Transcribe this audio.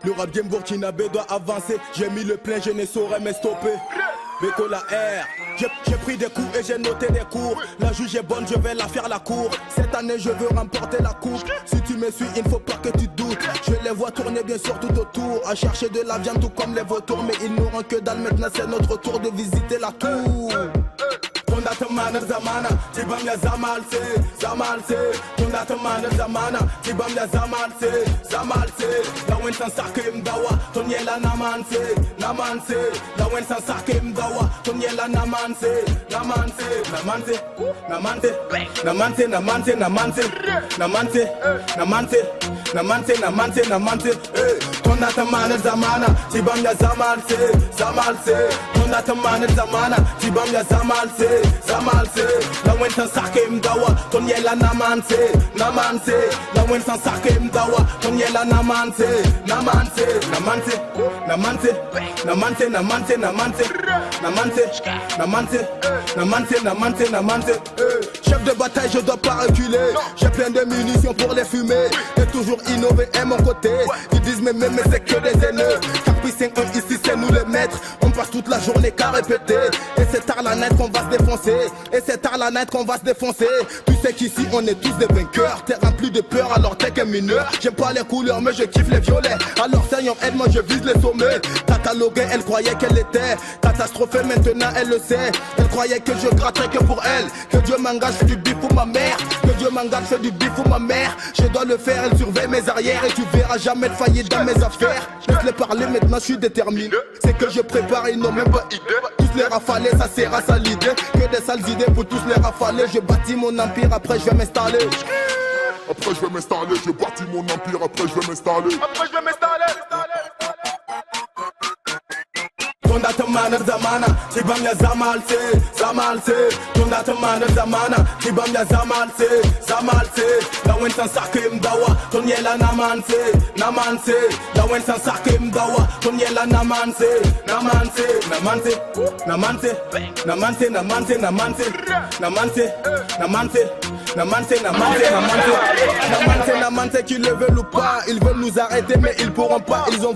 Le rap game burkinabé doit avancer. J'ai mis le plein, je ne saurais me stopper. Beko la R, j'ai pris des coups et j'ai noté des cours. La juge est bonne, je vais la faire la cour. Cette année je veux remporter la coupe. Si tu me suis, il ne faut pas que tu doutes. Je les vois tourner bien sûr tout autour, à chercher de la viande tout comme les vautours. Mais ils n'auront que dalle, maintenant c'est notre tour de visiter la tour. Tundatamana zamana, tibamya zamalse, zamalse. Tundatamana zamana, tibamya zamalse, zamalse. La wen san sakim dawa, tonyela namanse, namanse. La wen san sakim dawa, tonyela namanse, namanse, namanse, namanse, namanse, namanse, namanse, namanse, namanse, namanse, namanse, namanse. Tundatamana zamana, tibamya zamalse, zamalse. Tundatamana zamana, tibamya zamalse. Zamalse, la wen san sake mdawa, tonyela namanse, namanse. La wen san sake mdawa, tonyela namanse, namanse, namanse, namanse, namanse, namanse, namanse, namanse, namanse, namanse, namanse, namanse. Chef de bataille, je dois pas reculer. J'ai plein de munitions pour les fumer. Et toujours innover est mon côté. Ils disent mais c'est que des haineux. Capi 5-1 ici c'est nous les maîtres. On passe toute la journée qu'à répéter. Et c'est tard la night qu'on va se défoncer. Et c'est tard la night qu'on va se défoncer. Tu sais qu'ici on est tous des vainqueurs. T'es rempli de peur alors t'es qu'un mineur. J'aime pas les couleurs mais je kiffe les violets. Alors Seigneur aide-moi, je vise les sommets. Cataloguée, elle croyait qu'elle était catastrophée, maintenant elle le sait. Elle croyait que je grattais que pour elle. Que Dieu m'engage, fait du bif pour ma mère. Que Dieu m'engage, fait du bif pour ma mère. Je dois le faire, elle surveille mes arrières. Et tu verras jamais de faillite dans mes affaires. Laisse-les parler, maintenant je suis déterminé. C'est que je prépare, ils n'ont même pas idée. Tous les rafaler, ça sert à l'idée. Que des sales idées pour tous les rafaler. Je bâtis mon empire, après je vais m'installer. Après je vais m'installer, je bâtis mon empire, après je vais m'installer. Après je vais m'installer. Tundatamana zamana, tibamya zamalse, zamalse. Tundatamana zamana, tibamya zamalse, zamalse. La wen san sake mdawa, tonyela namanse, namanse. La wen san sake mdawa, tonyela namanse, namanse, namanse, namanse, namanse, namanse, namanse, namanse, namanse. Namanse, namanse, namanse, namanse, namanse, qu'ils le veulent ou pas. Ils veulent nous arrêter mais ils pourront pas. Ils ont